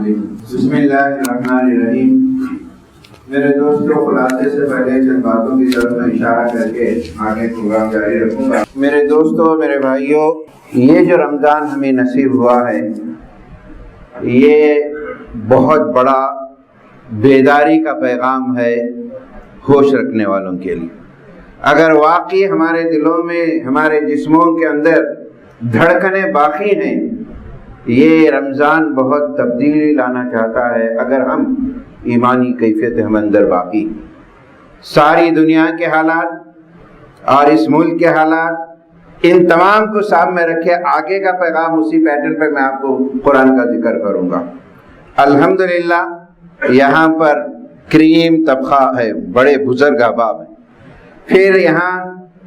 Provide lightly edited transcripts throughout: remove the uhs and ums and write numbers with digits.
بسم اللہ الرحمن الرحیم۔ میرے دوستوں، خلاصے سے پہلے چند باتوں کی طرف میں اشارہ کر کے آگے پروگرام جاری رکھوں گا۔ میرے دوستوں، میرے بھائیوں، یہ جو رمضان ہمیں نصیب ہوا ہے، یہ بہت بڑا بیداری کا پیغام ہے ہوش رکھنے والوں کے لیے۔ اگر واقعی ہمارے دلوں میں، ہمارے جسموں کے اندر دھڑکنیں باقی ہیں، یہ رمضان بہت تبدیلی لانا چاہتا ہے۔ اگر ہم ایمانی کیفیت ہم اندر باقی، ساری دنیا کے حالات اور اس ملک کے حالات، ان تمام کو سامنے رکھے آگے کا پیغام اسی پیٹرن پہ میں آپ کو قرآن کا ذکر کروں گا۔ الحمدللہ یہاں پر کریم طبقہ ہے، بڑے بزرگ احباب ہیں، پھر یہاں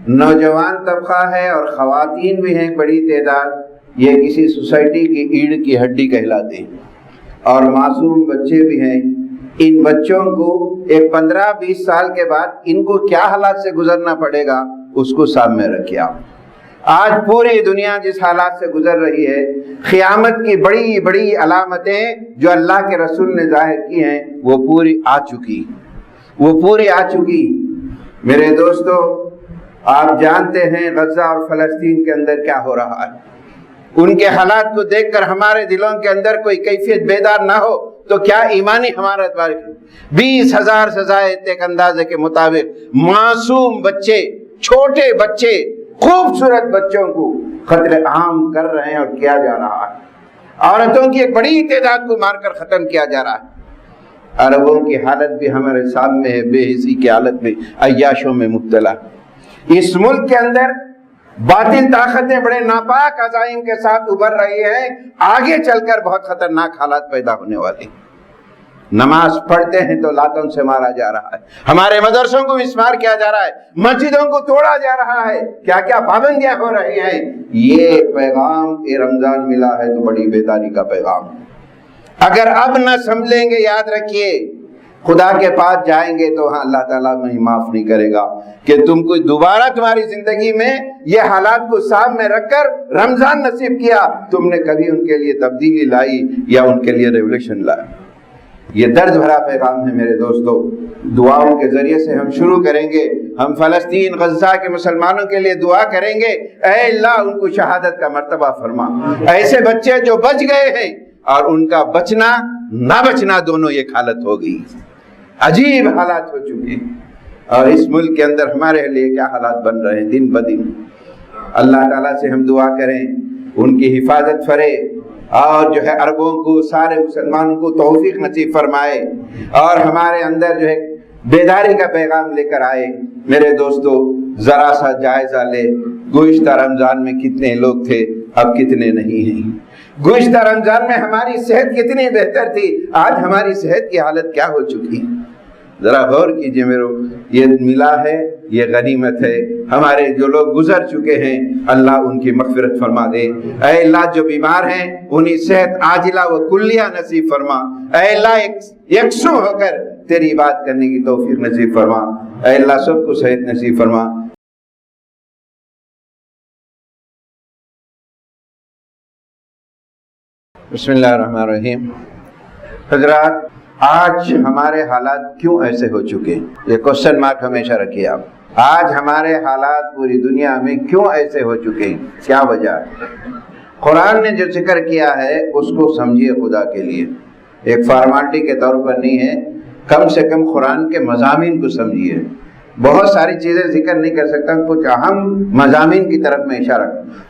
نوجوان طبقہ ہے اور خواتین بھی ہیں بڑی تعداد۔ یہ کسی سوسائٹی کی ایڑ کی ہڈی کہلاتے ہیں، اور معصوم بچے بھی ہیں۔ ان بچوں کو ایک 15-20 سال کے بعد ان کو کیا حالات سے گزرنا پڑے گا، اس کو سامنے رکھیے آپ۔ آج پوری دنیا جس حالات سے گزر رہی ہے، قیامت کی بڑی بڑی علامتیں جو اللہ کے رسول نے ظاہر کی ہیں، وہ پوری آ چکی۔ میرے دوستو، آپ جانتے ہیں غزہ اور فلسطین کے اندر کیا ہو رہا ہے۔ ان کے حالات کو دیکھ کر ہمارے دلوں کے اندر کوئی کیفیت بیدار نہ ہو تو کیا ایمانی ہمارا اعتبار ہے۔ 20,000 سزائے ایک اندازے کے مطابق معصوم بچے، چھوٹے بچے، خوبصورت بچوں کو قتل عام کر رہے ہیں اور کیا جا رہا ہے۔ عورتوں کی ایک بڑی تعداد کو مار کر ختم کیا جا رہا ہے۔ عربوں کی حالت بھی ہمارے سامنے ہے، بے حسی کی حالت میں، عیاشوں میں مبتلا۔ اس ملک کے اندر باطل طاقتیں بڑے ناپاک عزائم کے ساتھ ابھر رہی ہیں، آگے چل کر بہت خطرناک حالات پیدا ہونے والی۔ نماز پڑھتے ہیں تو لاتوں سے مارا جا رہا ہے، ہمارے مدرسوں کو مسمار کیا جا رہا ہے، مسجدوں کو توڑا جا رہا ہے، کیا کیا پابندیاں ہو رہی ہیں۔ یہ پیغام یہ رمضان ملا ہے تو بڑی بیداری کا پیغام۔ اگر اب نہ سمجھیں گے، یاد رکھیے خدا کے پاس جائیں گے تو ہاں اللہ تعالیٰ نہیں معاف نہیں کرے گا کہ تم کو دوبارہ تمہاری زندگی میں یہ حالات کو سامنے رکھ کر رمضان نصیب کیا، تم نے کبھی ان کے لیے تبدیلی لائی یا ان کے لیے ریولیوشن لائی۔ یہ درد بھرا پیغام ہے میرے دوستو۔ دعاؤں کے ذریعے سے ہم شروع کریں گے۔ ہم فلسطین غزہ کے مسلمانوں کے لیے دعا کریں گے، اے اللہ ان کو شہادت کا مرتبہ فرما۔ ایسے بچے جو بچ گئے ہیں اور ان کا بچنا نہ بچنا دونوں ایک حالت ہو گئی، عجیب حالات ہو چکے۔ اور اس ملک کے اندر ہمارے لیے کیا حالات بن رہے ہیں دن بدن۔ اللہ تعالیٰ سے ہم دعا کریں ان کی حفاظت فرے، اور جو ہے عربوں کو، سارے مسلمانوں کو توفیق نصیب فرمائے، اور ہمارے اندر جو ہے بیداری کا پیغام لے کر آئے۔ میرے دوستو، ذرا سا جائزہ لے، گزشتہ رمضان میں کتنے لوگ تھے، اب کتنے نہیں ہیں۔ گزشتہ رمضان میں ہماری صحت کتنی بہتر تھی، آج ہماری صحت کی حالت کیا ہو چکی۔ ذرا غور کیجئے میرو، یہ ملا ہے، یہ غنیمت ہے۔ ہمارے جو لوگ گزر چکے ہیں، اللہ ان کی مغفرت فرما دے۔ اے اللہ جو بیمار ہیں انہیں صحت عاجلہ و کلیہ نصیب فرما۔ اے اللہ یکسو ہو کر تیری بات کرنے کی توفیق نصیب فرما۔ اے اللہ سب کو صحت نصیب فرما۔ بسم اللہ الرحمن الرحیم۔ حضرات، آج ہمارے حالات کیوں ایسے ہو چکے ہیں؟ یہ کوسچن مارک ہمیشہ رکھیے آپ۔ آج ہمارے حالات پوری دنیا میں کیوں ایسے ہو چکے ہیں، کیا وجہ ہے؟ قرآن نے جو ذکر کیا ہے اس کو سمجھیے خدا کے لیے، ایک فارمالٹی کے طور پر نہیں ہے، کم سے کم قرآن کے مضامین کو سمجھیے۔ بہت ساری چیزیں ذکر نہیں کر سکتا، کچھ اہم مضامین کی طرف میں اشارہ۔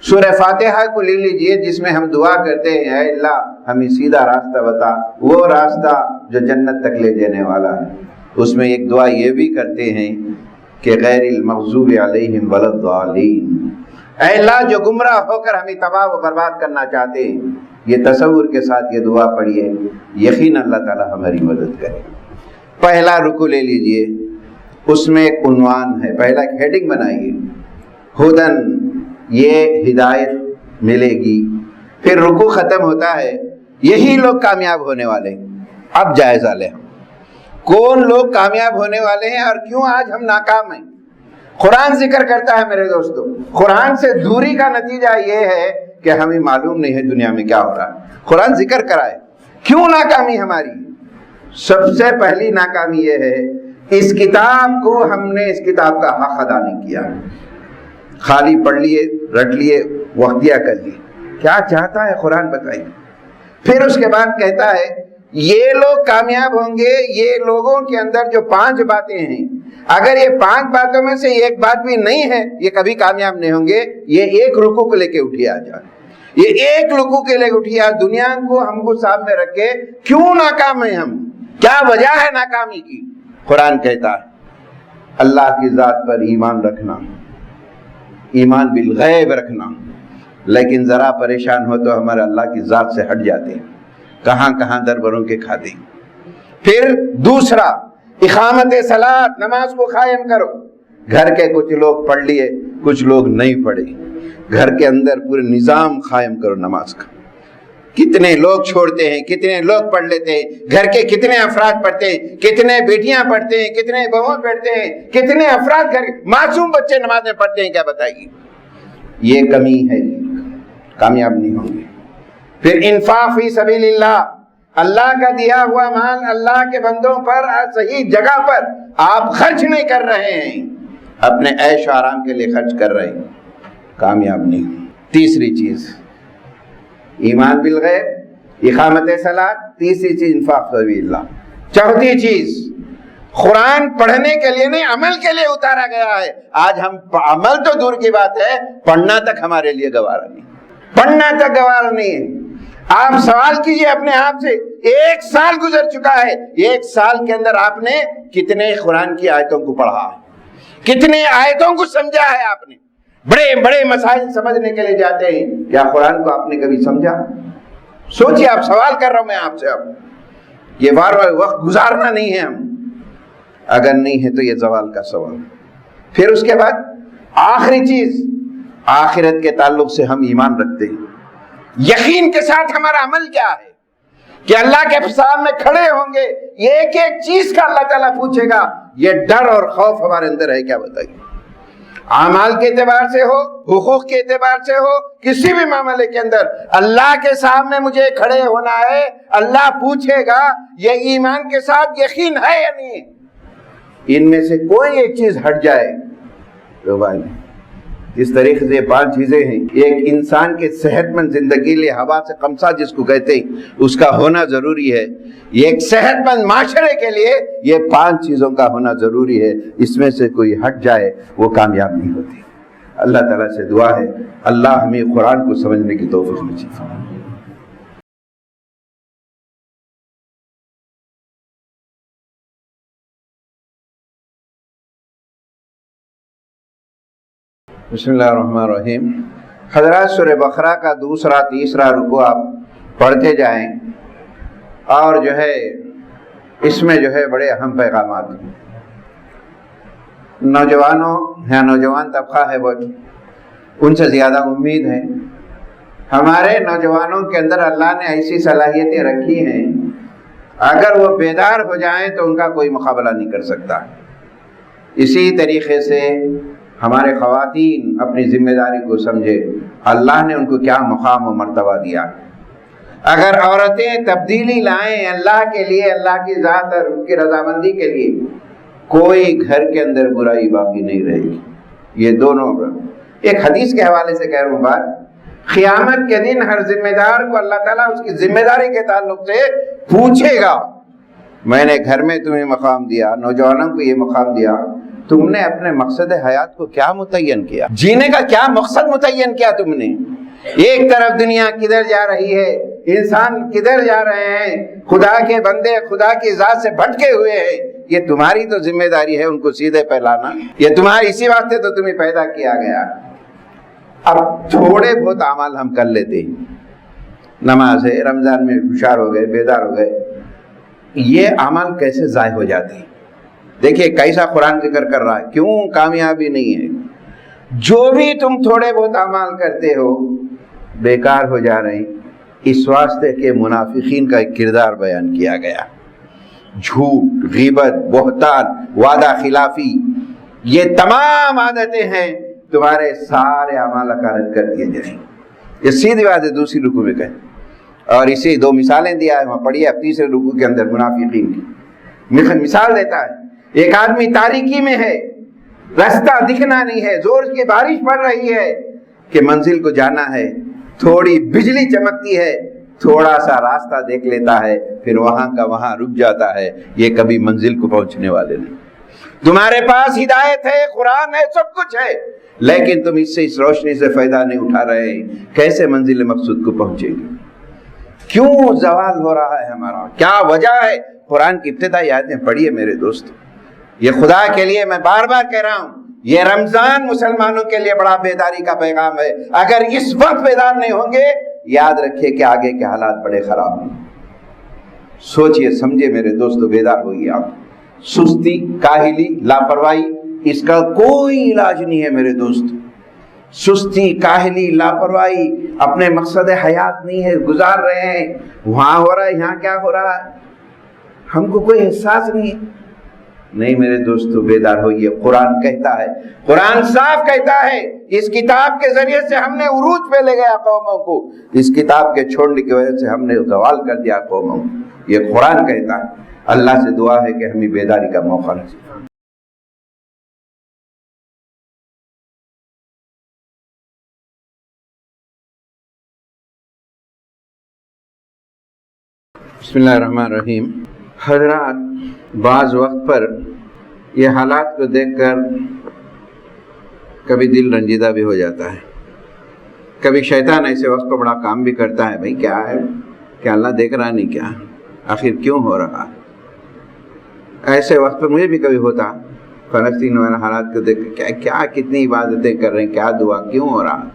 سورہ فاتحہ کو لے لیجئے، جس میں ہم دعا کرتے ہیں، اے اللہ ہمیں سیدھا راستہ بتا، وہ راستہ جو جنت تک لے جانے والا ہے۔ اس میں ایک دعا یہ بھی کرتے ہیں کہ غیر المغضوب علیہم ولا الضالین، اے اللہ جو گمراہ ہو کر ہمیں تباہ و برباد کرنا چاہتے ہیں۔ یہ تصور کے ساتھ یہ دعا پڑھیے، یقین اللہ تعالی ہماری مدد کرے۔ پہلا رکوع لے لیجئے، اس میں ایک عنوان ہے، پہلا ایک ہیڈنگ بنائیے، ہدن، یہ ہدایت ملے گی۔ پھر رکوع ختم ہوتا ہے، یہی لوگ کامیاب ہونے والے ہیں۔ اب جائزہ لیں ہم کون لوگ کامیاب ہونے والے ہیں اور کیوں آج ہم ناکام ہیں۔ قرآن ذکر کرتا ہے میرے دوستو، قرآن سے دوری کا نتیجہ یہ ہے کہ ہمیں معلوم نہیں ہے دنیا میں کیا ہو رہا ہے۔ قرآن ذکر کرائے کیوں ناکامی ہماری؟ سب سے پہلی ناکامی یہ ہے اس کتاب کو ہم نے اس کتاب کا حق ادا نہیں کیا، خالی پڑھ لیے، رٹ لیے، وقتیہ کر لیے۔ کیا چاہتا ہے قرآن بتائیے؟ پھر اس کے بعد کہتا ہے یہ لوگ کامیاب ہوں گے یہ لوگوں کے اندر جو 5 باتیں ہیں، اگر یہ 5 باتوں میں سے ایک بات بھی نہیں ہے یہ کبھی کامیاب نہیں ہوں گے۔ یہ ایک رکوع کو لے کے اٹھیا جائے، یہ ایک رکوع کے لے کے اٹھیا، دنیا کو ہم کو سامنے رکھے کیوں ناکام ہیں ہم، کیا وجہ ہے ناکامی کی؟ قرآن کہتا ہے اللہ کی ذات پر ایمان رکھنا، ایمان بالغیب رکھنا، لیکن ذرا پریشان ہو تو ہمارے اللہ کی ذات سے ہٹ جاتے ہیں، کہاں کہاں دربروں کے کھاتے ہیں۔ پھر دوسرا اقامت صلاۃ، نماز کو قائم کرو۔ گھر کے کچھ لوگ پڑھ لیے، کچھ لوگ نہیں پڑھے، گھر کے اندر پورے نظام قائم کرو نماز کا۔ کتنے لوگ چھوڑتے ہیں، کتنے لوگ پڑھ لیتے ہیں، گھر کے کتنے افراد پڑھتے ہیں، کتنے بیٹیاں پڑھتے ہیں، کتنے بہویں پڑھتے ہیں، کتنے افراد گھر معصوم بچے نمازیں پڑھتے ہیں، کیا بتائیے؟ یہ کمی ہے، کامیاب نہیں ہوں گے۔ پھر انفاق فی سبیل اللہ، اللہ کا دیا ہوا مال اللہ کے بندوں پر صحیح جگہ پر آپ خرچ نہیں کر رہے ہیں، اپنے عیش و آرام کے لیے خرچ کر رہے ہیں، کامیاب نہیں ہوں۔ تیسری چیز ایمان بالغیب، اقامت صلاۃ، تیسری چیز انفاق فی سبیل اللہ، چوتھی چیز قرآن پڑھنے کے لیے نہیں عمل کے لیے اتارا گیا ہے۔ آج ہم عمل تو دور کی بات ہے، پڑھنا تک ہمارے لیے گوارا نہیں، پڑھنا تک گوارا نہیں ہے۔ آپ سوال کیجئے اپنے آپ سے، 1 سال گزر چکا ہے، 1 سال کے اندر آپ نے کتنے قرآن کی آیتوں کو پڑھا ہے، کتنے آیتوں کو سمجھا ہے؟ آپ نے بڑے بڑے مسائل سمجھنے کے لیے جاتے ہیں، کیا قرآن کو آپ نے کبھی سمجھا؟ سوچئے، آپ سوال کر رہا ہوں میں آپ سے، اب یہ بار بار وقت گزارنا نہیں ہے ہم، اگر نہیں ہے تو یہ زوال کا سوال۔ پھر اس کے بعد آخری چیز، آخرت کے تعلق سے ہم ایمان رکھتے ہیں، یقین کے ساتھ ہمارا عمل کیا ہے کہ اللہ کے سامنے کھڑے ہوں گے، یہ ایک ایک چیز کا اللہ تعالیٰ پوچھے گا، یہ ڈر اور خوف ہمارے اندر ہے کیا؟ بتائیے، اعمال کے اعتبار سے ہو، حقوق کے اعتبار سے ہو، کسی بھی معاملے کے اندر اللہ کے سامنے مجھے کھڑے ہونا ہے، اللہ پوچھے گا یہ ایمان کے ساتھ یقین ہے یا نہیں؟ ان میں سے کوئی ایک چیز ہٹ جائے تو بھائی، اس طریقے سے 5 چیزیں ہیں۔ ایک انسان کے صحت مند زندگی لیے ہوا سے قمصہ جس کو کہتے ہیں، اس کا ہونا ضروری ہے۔ ایک صحت مند معاشرے کے لیے یہ 5 چیزوں کا ہونا ضروری ہے، اس میں سے کوئی ہٹ جائے وہ کامیاب نہیں ہوتی۔ اللہ تعالیٰ سے دعا ہے اللہ ہمیں قرآن کو سمجھنے کی توفیق نصیب فرمائے۔ بسم اللہ الرحمن الرحیم۔ حضرات سورہ بقرہ کا دوسرا تیسرا رکوع آپ پڑھتے جائیں، اور جو ہے اس میں جو ہے بڑے اہم پیغامات ہیں۔ نوجوانوں یا نوجوان طبقہ ہے وہ، ان سے زیادہ امید ہے۔ ہمارے نوجوانوں کے اندر اللہ نے ایسی صلاحیتیں رکھی ہیں، اگر وہ بیدار ہو جائیں تو ان کا کوئی مقابلہ نہیں کر سکتا۔ اسی طریقے سے ہمارے خواتین اپنی ذمہ داری کو سمجھے، اللہ نے ان کو کیا مقام و مرتبہ دیا۔ اگر عورتیں تبدیلی لائیں اللہ کے لیے، اللہ کی ذات اور ان کی رضامندی کے لیے، کوئی گھر کے اندر برائی باقی نہیں رہے گی۔ یہ دونوں، ایک حدیث کے حوالے سے کہہ رہا ہوں بات، قیامت کے دن ہر ذمہ دار کو اللہ تعالیٰ اس کی ذمہ داری کے تعلق سے پوچھے گا، میں نے گھر میں تمہیں مقام دیا، نوجوانوں کو یہ مقام دیا، تم نے اپنے مقصد حیات کو کیا متعین کیا؟ جینے کا کیا مقصد متعین کیا تم نے؟ ایک طرف دنیا کدھر جا رہی ہے، انسان کدھر جا رہے ہیں، خدا کے بندے خدا کی ذات سے بھٹکے ہوئے ہیں، یہ تمہاری تو ذمہ داری ہے ان کو سیدھے پہ لانا، یہ تمہاری اسی واسطے تو تمہیں پیدا کیا گیا۔ اب تھوڑے بہت اعمال ہم کر لیتے ہیں، نماز ہے، رمضان میں ہوشیار ہو گئے، بیدار ہو گئے، یہ اعمال کیسے ضائع ہو جاتے ہیں؟ دیکھیے کیسا قرآن ذکر کر رہا ہے، کیوں کامیابی نہیں ہے؟ جو بھی تم تھوڑے بہت اعمال کرتے ہو بیکار ہو جا رہے ہیں، اس واسطے کہ منافقین کا ایک کردار بیان کیا گیا، جھوٹ، غیبت، بہتان، وعدہ خلافی، یہ تمام عادتیں ہیں، تمہارے سارے اعمال اکارت کر دیے جائیں۔ یہ سیدھی بات ہے، دوسری رکوع میں کہیں اور اسی 2 مثالیں دیا ہے، وہاں پڑھیے آپ تیسرے رکوع کے اندر منافقین کی مثال دیتا ہے۔ ایک آدمی تاریکی میں ہے، راستہ دکھنا نہیں ہے، زور کی بارش پڑ رہی ہے کہ منزل کو جانا ہے، تھوڑی بجلی چمکتی ہے، تھوڑا سا راستہ دیکھ لیتا ہے، پھر وہاں کا وہاں رک جاتا ہے، یہ کبھی منزل کو پہنچنے والے نہیں۔ تمہارے پاس ہدایت ہے، قرآن ہے، سب کچھ ہے، لیکن تم اس روشنی سے فائدہ نہیں اٹھا رہے، کیسے منزل مقصود کو پہنچیں گے؟ کیوں زوال ہو رہا ہے ہمارا؟ کیا وجہ ہے؟ قرآن کی ابتدائی آیتیں پڑھیے میرے دوست۔ یہ خدا کے لیے میں بار بار کہہ رہا ہوں، یہ رمضان مسلمانوں کے لیے بڑا بیداری کا پیغام ہے۔ اگر اس وقت بیدار نہیں ہوں گے، یاد رکھیے کہ آگے کے حالات بڑے خراب ہیں۔ سوچئے سمجھے میرے دوستو، بیدار ہوئیے آپ۔ سستی، کاہلی، لاپرواہی، اس کا کوئی علاج نہیں ہے میرے دوست۔ سستی، کاہلی، لاپرواہی اپنے مقصد حیات نہیں ہے، گزار رہے ہیں، وہاں ہو رہا ہے، یہاں کیا ہو رہا ہے، ہم کو کوئی احساس نہیں ہے۔ نہیں میرے دوستو، بیدار ہوئیے۔ قرآن کہتا ہے، قرآن صاف کہتا ہے، اس کتاب کے ذریعے سے ہم نے عروج پہ لے گیا قوموں کو، اس کتاب کے چھوڑنے کی وجہ سے ہم نے زوال کر دیا قوموں کو۔ یہ قرآن کہتا ہے۔ اللہ سے دعا ہے کہ ہمیں بیداری کا موقع نصیب۔ بسم اللہ الرحمن الرحیم۔ حضرات، بعض وقت پر یہ حالات کو دیکھ کر کبھی دل رنجیدہ بھی ہو جاتا ہے، کبھی شیطان ایسے وقت پر بڑا کام بھی کرتا ہے، بھئی کیا ہے، کیا اللہ دیکھ رہا نہیں کیا، آخر کیوں ہو رہا؟ ایسے وقت پر مجھے بھی کبھی ہوتا، فلسطین والا حالات کو دیکھ کر کیا کتنی عبادتیں کر رہے ہیں، کیا دعا، کیوں ہو رہا؟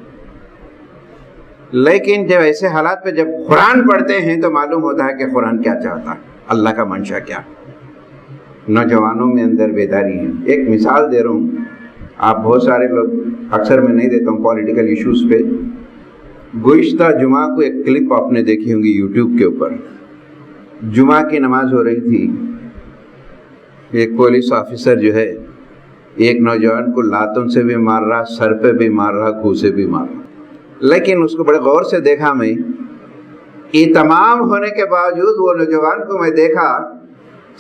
لیکن جب ایسے حالات پہ جب قرآن پڑھتے ہیں تو معلوم ہوتا ہے کہ قرآن کیا چاہتا ہے، اللہ کا منشا کیا۔ نوجوانوں میں اندر بیداری ہے۔ ایک مثال دے رہا ہوں، آپ بہت سارے لوگ، اکثر میں نہیں دیتا ہوں پولیٹیکل ایشوز پہ۔ گزشتہ جمعہ کو ایک کلپ آپ نے دیکھی ہوں گی یوٹیوب کے اوپر، جمعہ کی نماز ہو رہی تھی، ایک پولیس آفیسر جو ہے ایک نوجوان کو لاتوں سے بھی مار رہا، سر پہ بھی مار رہا، گھو سے بھی مار رہا، لیکن اس کو بڑے غور سے دیکھا میں، یہ تمام ہونے کے باوجود وہ نوجوان کو میں دیکھا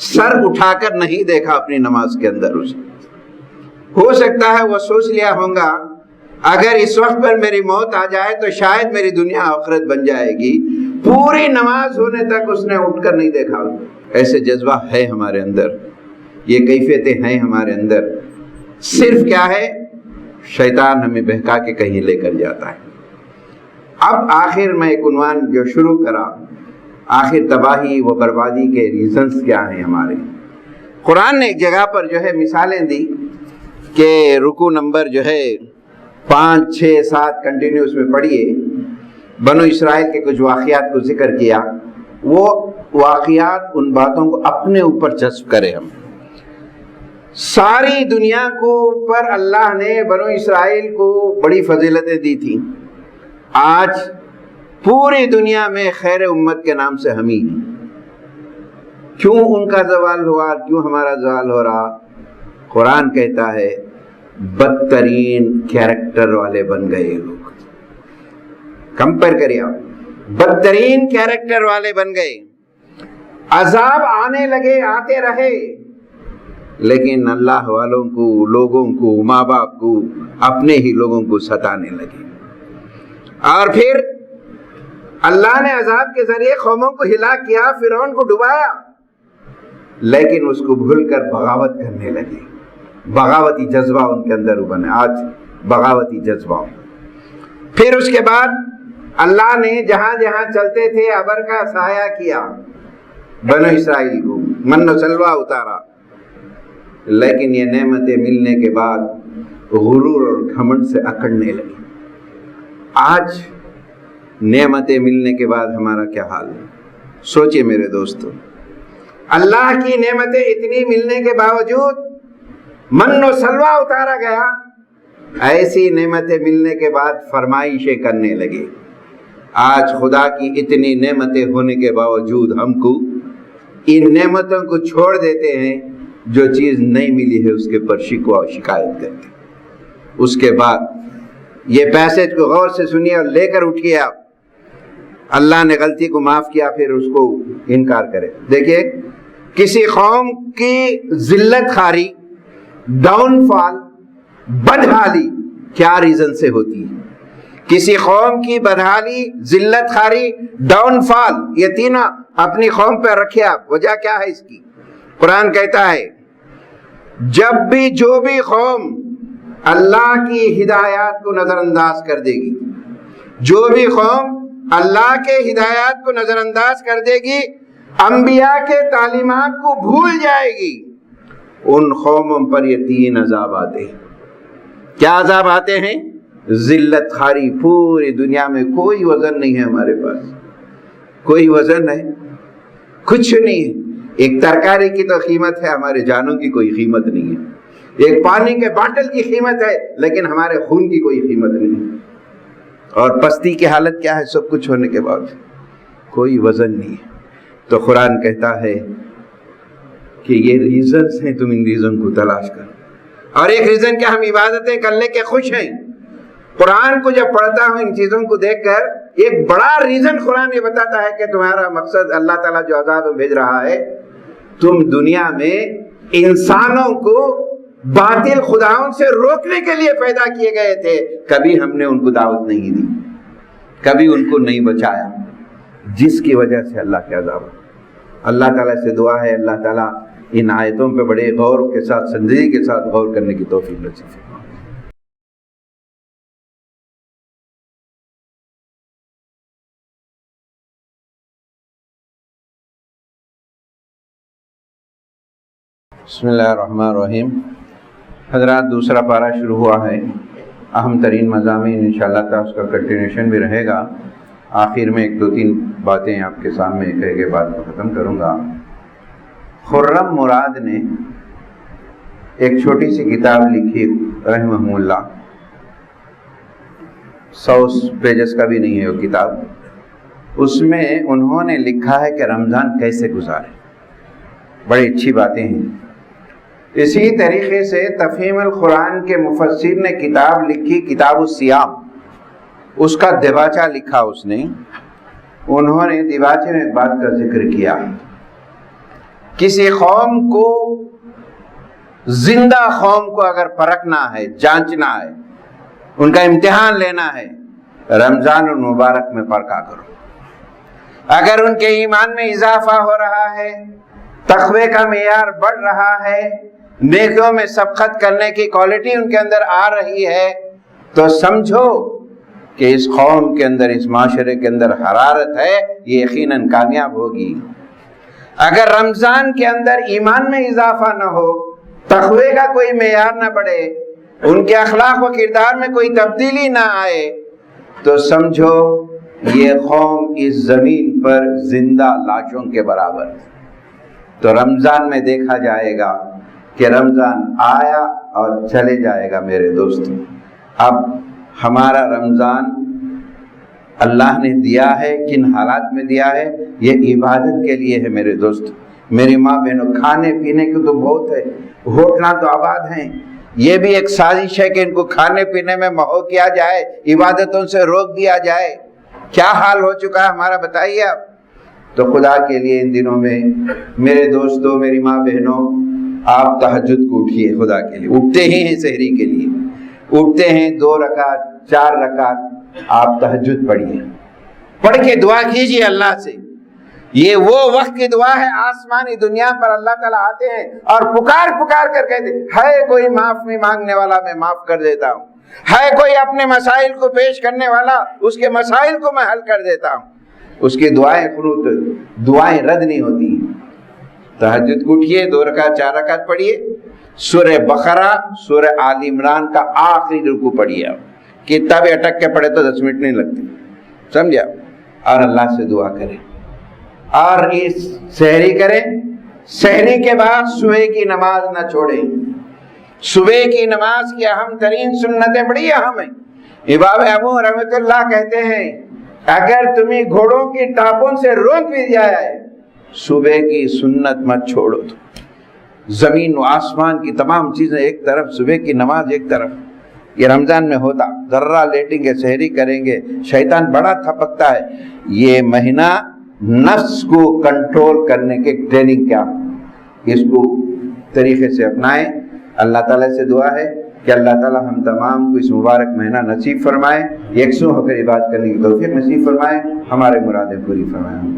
سر اٹھا کر نہیں دیکھا اپنی نماز کے اندر۔ اسے ہو سکتا ہے وہ سوچ لیا ہوگا اگر اس وقت پر میری موت آ جائے تو شاید میری دنیا آخرت بن جائے گی، پوری نماز ہونے تک اس نے اٹھ کر نہیں دیکھا۔ ایسے جذبہ ہے ہمارے اندر، یہ کیفیتیں ہیں ہمارے اندر، صرف کیا ہے، شیطان ہمیں بہکا کے کہیں لے کر جاتا ہے۔ اب آخر میں ایک عنوان جو شروع کرا، آخر تباہی و بربادی کے ریزنز کیا ہیں ہمارے۔ قرآن نے ایک جگہ پر جو ہے مثالیں دی کہ رکوع نمبر جو ہے 5، 6، 7 کنٹینیوس میں پڑھیے، بنو اسرائیل کے کچھ واقعات کو ذکر کیا۔ وہ واقعات ان باتوں کو اپنے اوپر جذب کرے۔ ہم ساری دنیا کو پر اللہ نے بنو اسرائیل کو بڑی فضیلتیں دی تھیں، آج پوری دنیا میں خیر امت کے نام سے ہم ہی ہیں۔ کیوں ان کا زوال ہوا، کیوں ہمارا زوال ہو رہا؟ قرآن کہتا ہے بدترین کیریکٹر والے بن گئے یہ لوگ۔ کمپیئر کریے آپ، بدترین کیریکٹر والے بن گئے، عذاب آنے لگے، آتے رہے، لیکن اللہ والوں کو، لوگوں کو، ماں باپ کو، اپنے ہی لوگوں کو ستانے لگے۔ اور پھر اللہ نے عذاب کے ذریعے قوموں کو ہلاک کیا، فرعون کو ڈبایا، لیکن اس کو بھول کر بغاوت کرنے لگے۔ بغاوتی جذبہ ان کے اندر بنے، آج بغاوتی جذبہ۔ پھر اس کے بعد اللہ نے جہاں جہاں چلتے تھے ابر کا سایہ کیا، بنو اسرائیل کو من و سلوہ اتارا، لیکن یہ نعمتیں ملنے کے بعد غرور اور گھمنڈ سے اکڑنے لگے۔ آج نعمتیں ملنے کے بعد ہمارا کیا حال ہے؟ سوچئے میرے دوستو، اللہ کی نعمتیں اتنی ملنے کے باوجود من و سلوہ اتارا گیا، ایسی نعمتیں ملنے کے بعد فرمائشیں کرنے لگے۔ آج خدا کی اتنی نعمتیں ہونے کے باوجود ہم کو ان نعمتوں کو چھوڑ دیتے ہیں، جو چیز نہیں ملی ہے اس کے پر شکوہ و شکایت کرتے۔ اس کے بعد یہ پیسج کو غور سے سنیے اور لے کر اٹھیے آپ۔ اللہ نے غلطی کو معاف کیا پھر اس کو انکار کرے. دیکھیے کسی قوم کی ذلت خاری، ڈاؤن فال، بدحالی کیا ریزن سے ہوتی ہے؟ کسی قوم کی بدحالی، ذلت خاری، ڈاؤن فال، یہ تینوں اپنی قوم پہ رکھے آپ. وجہ کیا ہے اس کی؟ قرآن کہتا ہے جب بھی جو بھی قوم اللہ کی ہدایات کو نظر انداز کر دے گی، جو بھی قوم اللہ کے ہدایات کو نظر انداز کر دے گی، انبیاء کے تعلیمات کو بھول جائے گی، ان قوموں پر یہ تین عذاب آتے ہیں. کیا عذاب آتے ہیں؟ ذلت خاری. پوری دنیا میں کوئی وزن نہیں ہے ہمارے پاس، کوئی وزن ہے، کچھ نہیں ہے. ایک ترکاری کی تو قیمت ہے، ہمارے جانوں کی کوئی قیمت نہیں ہے. ایک پانی کے باٹل کی قیمت ہے لیکن ہمارے خون کی کوئی قیمت نہیں ہے. اور پستی کی حالت کیا ہے؟ سب کچھ ہونے کے بعد کوئی وزن نہیں ہے. تو قرآن کہتا ہے کہ یہ ریزنز ہیں، تم ان ریزن کو تلاش کرو. اور ایک ریزن کہ ہم عبادتیں کرنے کے خوش ہیں. قرآن کو جب پڑھتا ہوں ان چیزوں کو دیکھ کر ایک بڑا ریزن قرآن یہ بتاتا ہے کہ تمہارا مقصد اللہ تعالیٰ جو عذاب بھیج رہا ہے، تم دنیا میں انسانوں کو باطل خداؤں سے روکنے کے لیے پیدا کیے گئے تھے. کبھی ہم نے ان کو دعوت نہیں دی، کبھی ان کو نہیں بچایا، جس کی وجہ سے اللہ کے عذاب. اللہ تعالیٰ سے دعا ہے اللہ تعالیٰ ان آیتوں پہ بڑے غور کے ساتھ، سنجیدگی کے ساتھ غور کرنے کی توفیق نصیب فرمائے. بسم اللہ الرحمن الرحیم. حضرات دوسرا پارہ شروع ہوا ہے، اہم ترین مضامین انشاءاللہ تعالیٰ اس کا کنٹینیوشن بھی رہے گا. آخر میں ایک دو تین باتیں آپ کے سامنے کہہ کے بعد میں ختم کروں گا. خرم مراد نے ایک چھوٹی سی کتاب لکھی رحمہ اللہ، 100 پیجز کا بھی نہیں ہے وہ کتاب. اس میں انہوں نے لکھا ہے کہ رمضان کیسے گزارے. بڑی اچھی باتیں ہیں. اسی طریقے سے تفہیم القرآن کے مفسر نے کتاب لکھی کتاب الصیام، اس کا دیباچہ لکھا اس نے. انہوں نے دیباچے میں ایک بات کا ذکر کیا، کسی قوم کو، زندہ قوم کو اگر پرکھنا ہے، جانچنا ہے، ان کا امتحان لینا ہے، رمضان المبارک میں پرکھا کرو. اگر ان کے ایمان میں اضافہ ہو رہا ہے، تقوی کا معیار بڑھ رہا ہے، نیکیوں میں سبقت کرنے کی کوالٹی ان کے اندر آ رہی ہے، تو سمجھو کہ اس قوم کے اندر، اس معاشرے کے اندر حرارت ہے، یہ یقیناً کامیاب ہوگی. اگر رمضان کے اندر ایمان میں اضافہ نہ ہو، تقوی کا کوئی معیار نہ بڑھے، ان کے اخلاق و کردار میں کوئی تبدیلی نہ آئے، تو سمجھو یہ قوم اس زمین پر زندہ لاشوں کے برابر ہے. تو رمضان میں دیکھا جائے گا کہ رمضان آیا اور چلے جائے گا. میرے دوستو، اب ہمارا رمضان اللہ نے دیا ہے، کن حالات میں دیا ہے؟ یہ عبادت کے لیے ہے. میرے دوست، میری ماں بہنوں، کھانے پینے کی تو بہت ہے، ہوٹلاں تو آباد ہیں. یہ بھی ایک سازش ہے کہ ان کو کھانے پینے میں محو کیا جائے، عبادتوں سے روک دیا جائے. کیا حال ہو چکا ہے ہمارا، بتائیے آپ. تو خدا کے لیے ان دنوں میں میرے دوستوں، میری ماں بہنوں، آپ تہجد کو اٹھیے. خدا کے لیے اٹھتے ہی ہیں، سحری کے لیے اٹھتے ہیں، 2 رکعت 4 رکعت آپ تہجد پڑھیے، پڑھ کے دعا کیجیے اللہ سے. یہ وہ وقت کی دعا ہے، آسمانی دنیا پر اللہ تعالیٰ آتے ہیں اور پکار پکار کر کہتے ہیں، ہے کوئی معافی مانگنے والا، میں معاف کر دیتا ہوں. ہے کوئی اپنے مسائل کو پیش کرنے والا، اس کے مسائل کو میں حل کر دیتا ہوں. اس کی دعائیں قنوت، دعائیں رد نہیں ہوتی. تہجد کو اٹھیے، 2 رکعت 4 رکعت پڑھیے. سورہ بقرہ، سورہ آل عمران کا آخری رکوع پڑھیے. آپ کتابیں اٹک کے پڑھے تو 10 منٹ نہیں لگتے، سمجھا. اور اللہ سے دعا کریں اور اس سحری کریں. سحری کے بعد صبح کی نماز نہ چھوڑیں. صبح کی نماز کی اہم ترین سنتیں بڑی اہم ہیں. امام ابو رحمۃ اللہ کہتے ہیں اگر تمہیں گھوڑوں کی ٹاپوں سے روک بھی جائے، صبح کی سنت مت چھوڑو. تو زمین و آسمان کی تمام چیزیں ایک طرف، صبح کی نماز ایک طرف. یہ رمضان میں ہوتا، ذرہ لیٹیں گے، سحری کریں گے، شیطان بڑا تھپکتا ہے۔ یہ مہینہ نفس کو کنٹرول کرنے کے ٹریننگ کیمپ، اس کو طریقے سے اپنائیں۔ اللہ تعالیٰ سے دعا ہے کہ اللہ تعالیٰ ہم تمام کو اس مبارک مہینہ نصیب فرمائے، یکسو ہو کر عبادت کرنے کی توفیق نصیب فرمائے، ہمارے مرادیں پوری فرمائے۔